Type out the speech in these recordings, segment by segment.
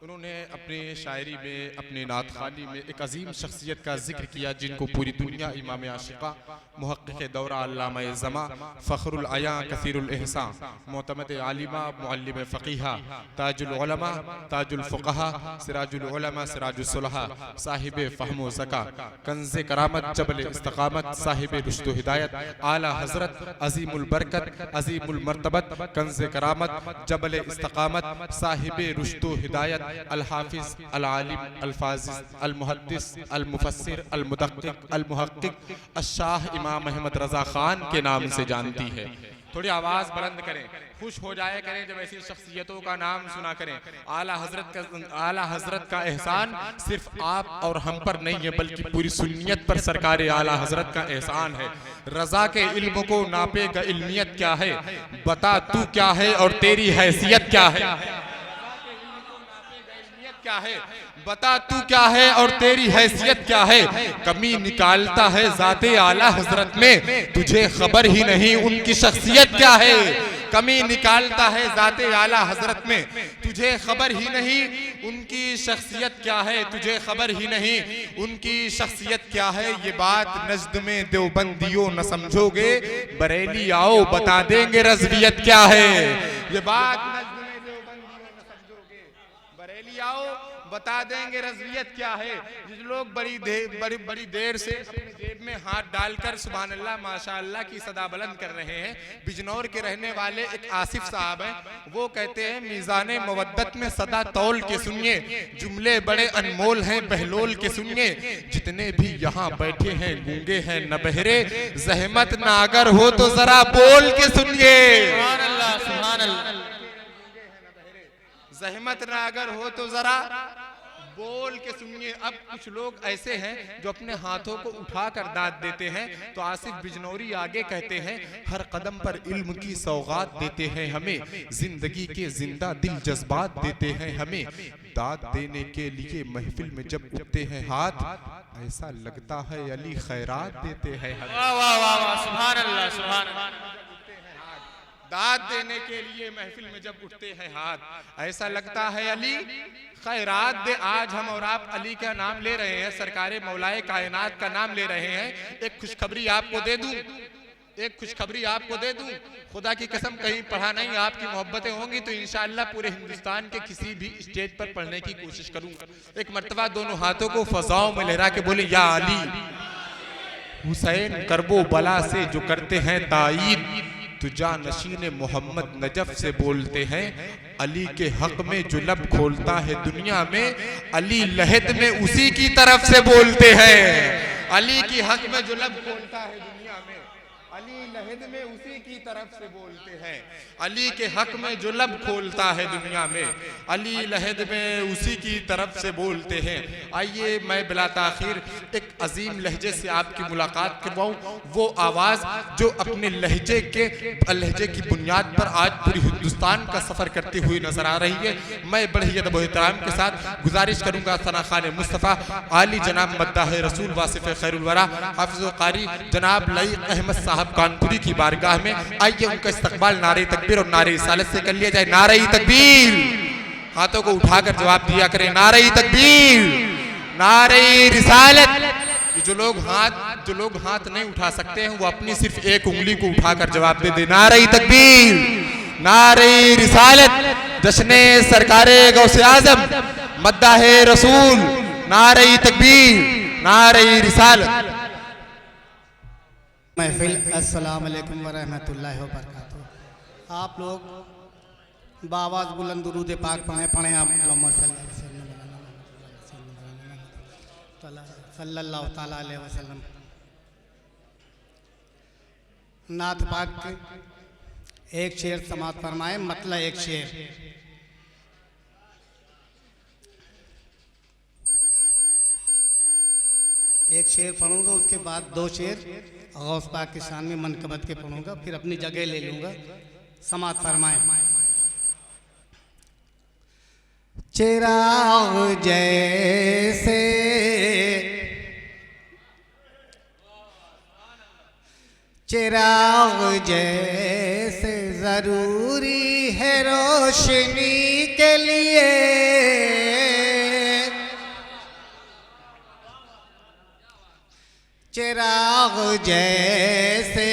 उन्होंने अपनी शायरी में, अपनी नात खानी में एक अजीम शख्सियत का जिक्र किया जिनको पूरी दुनिया इमाम आशिका, मुहक्किक़ दौरा अल्लामा ज़मा, फ़ख्रुल अयां कसीरुल एहसान, मोतमद आलिमा, मुअल्लिम फ़क़ीहा, ताजुल उलमा, ताजुल फ़ुक़हा, सिराजुल उलमा, सिराजुल सुलहा, साहिब फ़हम व ज़का, कंज़े करामत, जबल इस्तिक़ामत, साहिब रुश्द व हिदायत, आला हज़रत, अज़ीमुल बरकत, अज़ीमुल मर्तबत, कंज़े करामत, जबल इस्तिक़ामत, साहिब रुश्द व हिदायत, अल हाफिज, अल आलिम, अल फाजिज, अल मुहद्दिस, अल मुफस्सिर, अल मुदक्किक, अल मुहक्किक, अश-शाह इमाम अहमद रज़ा खान के नाम से जानती है। थोड़ी आवाज़ बुलंद करें, खुश हो जाया करें जब ऐसी शख्सियतों का नाम सुना करें। आला हज़रत का एहसान सिर्फ आप और हम पर नहीं है, बल्कि पूरी सुन्नियत पर सरकार आला हज़रत का एहसान है। रज़ा के इल्म को नापेगा इल्मियत क्या है, बता तू क्या है और तेरी हैसियत क्या है। क्या है, बता तू क्या है और तेरी हैसियत क्या है। कमी निकालता है ज़ाते आला हज़रत में, तुझे खबर ही नहीं उनकी शख्सियत क्या है। कमी निकालता है ज़ाते आला हज़रत में, तुझे खबर ही नहीं उनकी शख्सियत क्या है। तुझे खबर ही नहीं उनकी शख्सियत क्या है। ये बात नज़्द में देवबंदियों न समझोगे, बरेली आओ बता देंगे रज़वियत क्या है। ये बात आओ बता देंगे रज़वियत क्या है। जिन लोग बड़ी देर से अपनी जेब में हाथ डालकर सुभान अल्लाह माशाअल्लाह की सदा बुलंद कर रहे हैं। बिजनौर के रहने वाले एक आसिफ साहब हैं, वो कहते हैं मीज़ाने मवद्दत में सदा तौल के सुनिए, जुमले बड़े अनमोल हैं बहलोल के सुनिए। जितने भी यहाँ बैठे हैं गूंगे हैं न बहरे, ज़हमत ना अगर हो तो जरा बोल के सुनिए। सुभान अल्लाह, सुभान अल्लाह। ज़हमत ना अगर हो तो जरा बोल के सुनिए। अब कुछ लोग ऐसे हैं जो अपने हाथों को उठाकर दाद देते हैं, तो आसिफ बिजनौरी आगे कहते हैं, हर कदम पर इल्म की सौगात देते हैं हमें, जिंदगी के जिंदा दिल जज्बात देते हैं हमें। दाद देने के लिए महफिल में जब उठते हैं हाथ, ऐसा लगता है अली खैरात देते हैं हमें। वाह वाह वाह वाह, सुभान अल्लाह, सुभान अल्लाह। दाद देने के लिए महफिल में जब उठते हैं हाथ, ऐसा लगता है अली खैरात दे। आज हम और आप अली का नाम ले रहे हैं, सरकारे मौलाए कायनात का नाम ले रहे हैं। एक खुशखबरी आपको दे दूं, एक खुशखबरी आपको दे दूं, खुदा की कसम कहीं पढ़ा नहीं, आपकी मोहब्बतें होंगी तो इंशाअल्लाह पूरे हिंदुस्तान के किसी भी स्टेज पर पढ़ने की कोशिश करूंगा। एक मर्तबा दोनों हाथों को फजाओं में लहरा के बोले, या अली हुसैन करबो बला से जो करते हैं ताईद, तुजा नशीन मोहम्मद नजफ से बोलते हैं। अली के हक में जो लब खोलता है दुनिया में, अली लहद में उसी की तरफ से बोलते हैं। अली की हक में जो लब खोलता है दुनिया में, अली लहद में उसी की तरफ से बोलते हैं। अली के हक में जो लब खोलता है दुनिया में, अली लहद में उसी की तरफ से बोलते हैं। आइए मैं बिला ताखिर एक अजीम लहजे से आपकी मुलाकात करवाऊं, वो आवाज़ जो अपने लहजे की बुनियाद पर आज पूरी हिंदुस्तान का सफ़र करती हुई नजर आ रही है। मैं बड़े ही अदब व एहतराम के साथ गुजारिश करूंगा सना खान मुस्तफ़ा आली जनाब मद्दाह रसूल वासिफ खैरुल वरा हाफिज़ कारी जनाब लईक अहमद साहब कानपुरी की बारगाह में, आइए उनका इस्तकबाल नारे तकबीर और नारे रिसालत से कर लिया जाए। नारे तकबीर, हाथों को उठाकर जवाब दिया करें, नारे तकबीर, नारे रिसालत। जो लोग हाथ नहीं उठा सकते हैं, वो अपनी सिर्फ एक उंगली को उठाकर जवाब दे दे, नारे तकबीर, नारे रिसालत। जश्ने सरकारे गौसे आजम मद्दाह रसूल, नारे तकबीर, नारे रिसालत। महफिल अस्सलाम वालेकुम व रहमतुल्लाहि व बरकातुहू। आप लोग बावाज़ बुलंद दुरूद पाक पढ़ें आप सल्लल्लाहु ताला अलैहि वसल्लम। नात पाक एक शेर समात फरमाए, मतलब एक शेर। एक शेर पढ़ूंगा, उसके बाद दो शेर गौस पाक के शान में मनकबत के पढ़ूंगा, फिर अपनी जगह ले लूंगा। समात फरमाए। चिराग जैसे चिराग जैसे जरूरी है रोशनी के लिए, चिराग जैसे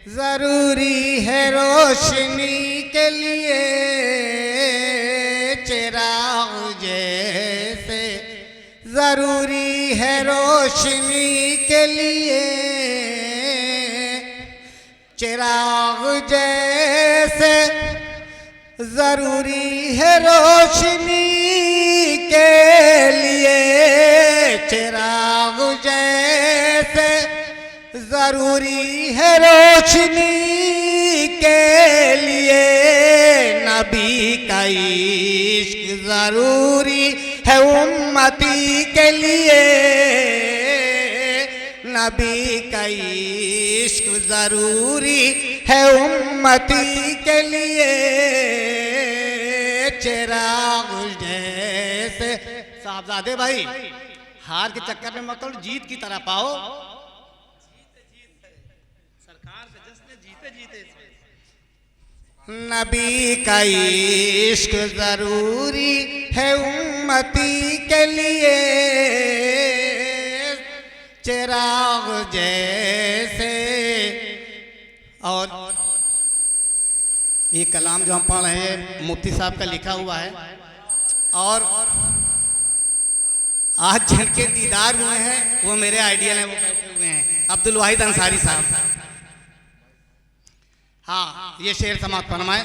जरूरी है रोशनी के लिए, चिराग जैसे जरूरी है रोशनी के लिए, चिराग जैसे जरूरी है रोशनी के लिए, चिराग जैसे जरूरी है रोशनी के लिए, नबी का इश्क जरूरी है उम्मती के लिए, नबी का इश्क जरूरी है उम्मती के लिए, चिराग जैसे। साहबजादे भाई हार के चक्कर में मत पड़ो, जीत की तरह पाओ। सरकार से जश्न जीते जीते नबी का इश्क जरूरी है उम्मती के लिए, चिराग जैसे। और ये कलाम जो हम पढ़ रहे हैं मुफ्ती साहब का लिखा हुआ है, और आज जिनके दीदार हुए हैं वो मेरे आइडियल हैं, वो बैठे हुए हैं अब्दुल वाहिद अंसारी साहब। हाँ, ये शेर समाप्त फरमाए।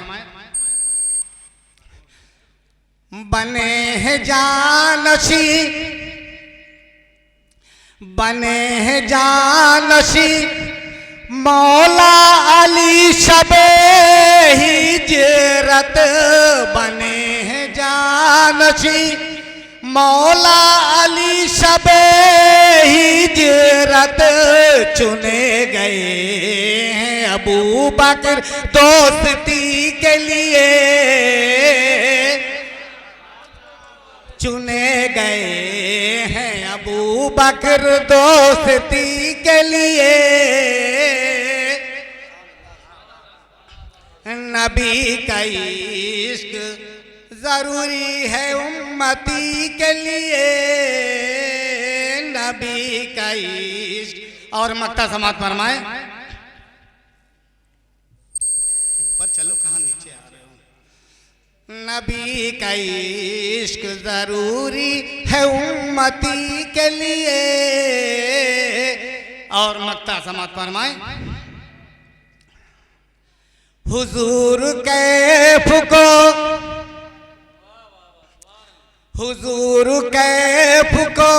बने हैं जानशी, बने हैं जानशी मौला अली शबे हिजरत, बने हैं जानशी मौला अली शबे हिजरत, चुने गए हैं अबू बकर दोस्ती के लिए, चुने गए हैं अबू बकर दोस्ती के लिए, नबी का इश्क जरूरी है उम्मती के लिए, नबी का इश्क। और मक्ता समात फरमाए। ऊपर चलो, कहाँ नीचे आ रहे हो। नबी का इश्क जरूरी है उम्मती के लिए। और मक्ता समात फरमाए। हुजूर कैफ को, हुजूर कैफ को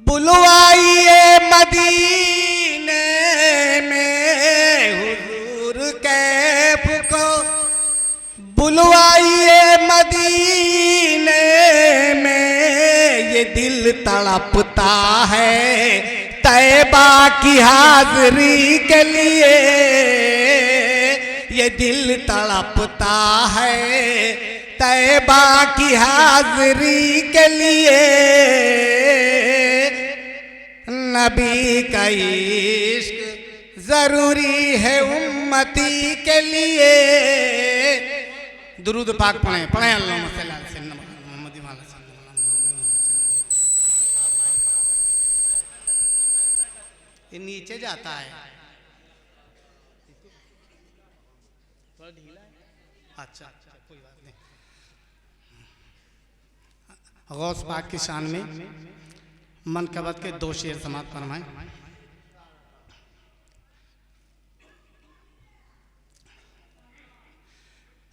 बुलवाइए मदीने में, हुजूर कैफ को बुलवाइए मदीने में, ये दिल तड़पता है तैबा की हाज़री के लिए, ये दिल तड़पता है तैबा की हाज़री के लिए, नबी का इश्क जरूरी है उम्मती के लिए। दुरूद पाक पढ़ें, पढ़ें अल्लाहुम्मा सल्ली अला सय्यिदना मुहम्मद व अला ये नीचे जाता है, थोड़ा ढीला है। अच्छा, कोई बात नहीं। गौस पाक की शान में मनकबत के 2 शेर समाप्त फरमाएं।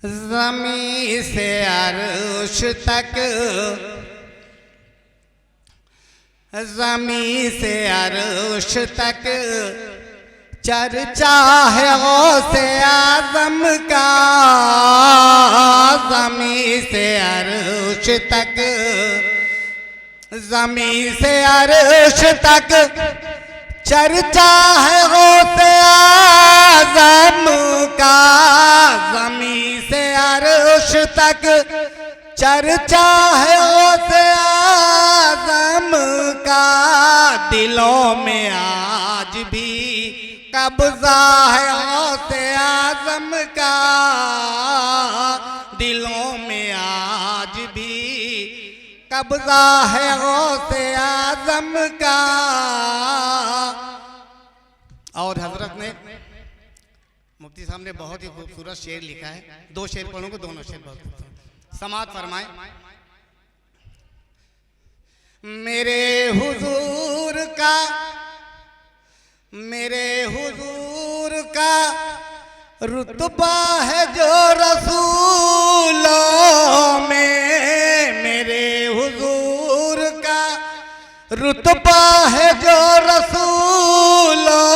ज़मीं से अर्श तक, ज़मीं से अर्श तक चर्चा है गौसे आज़म का, ज़मीं से अर्श तक, ज़मीं से अर्श तक चर्चा है गौसे आज़म का, ज़मीं से अर्श तक चर्चा है गौसे आज़म का, दिलों में आज भी कब्ज़ा है गौसे आज़म का, दिलों में आज भी कब्जा है गौसे आजम का। और हजरत ने, मुफ्ती साहब ने बहुत ही खूबसूरत शेर लिखा है। दो शेर पढ़ूंगा, दोनों शेर बहुत खूबसूरत। समात फरमाए। मेरे हुजूर का, मेरे हुजूर का रुतबा है जो रसूलों में। मेरे हुजूर का रुतबा है जो रसूलों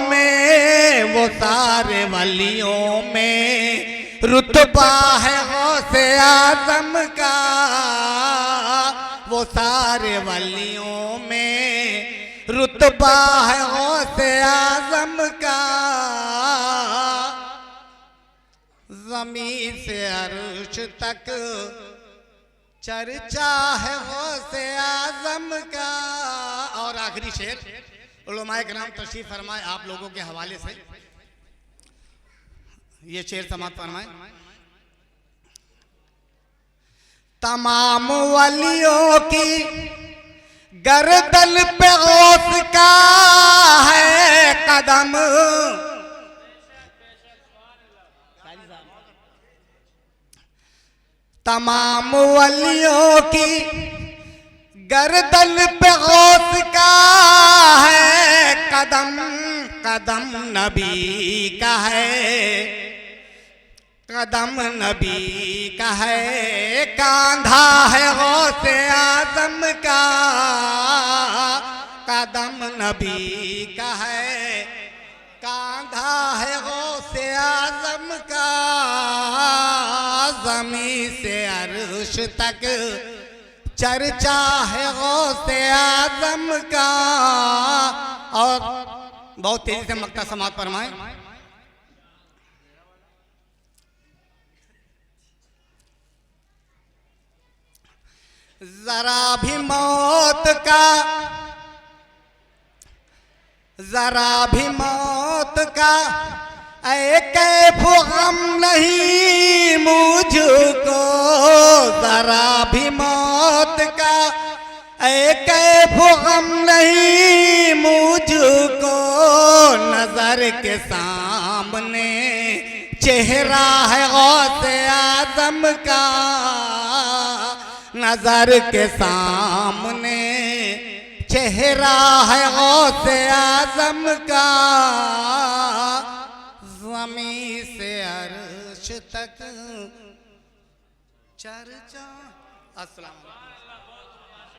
में। वो सारे वलियों में रुतबा है गौसे आजम का। वो सारे वलियों में रुतबा है गौसे आजम का। ज़मीन से अर्श तक चर्चा है गौसे आजम का। और आखिरी शेर उलमाए किराम तशरीफ फरमाए आप लोगों के हवाले से ये शेर समाप्त फरमाए। तमाम वलियों की गर्दन पे गौस का है कदम। तमाम वलियों की गर्दन पे गौस का है कदम। कदम नबी का है, कदम नबी का है। कांधा है गौसे आजम का। कदम नबी का है, कांधा है गौसे आजम का। ज़मीन से अर्श तक चर्चा है गौसे आजम का। और बहुत तेजी से मक्ता समात फरमाए। जरा भी मौत का, जरा भी मौत का ऐ कैफ गम नहीं मुझको। जरा भी मौत का ऐ कैफ गम नहीं मुझको। नजर के सामने चेहरा है गौसे आजम का। नजर के सामने चेहरा है गौसे आजम का। ज़मीन से अर्श तक चर्चा। अस्सलाम वालेकुम।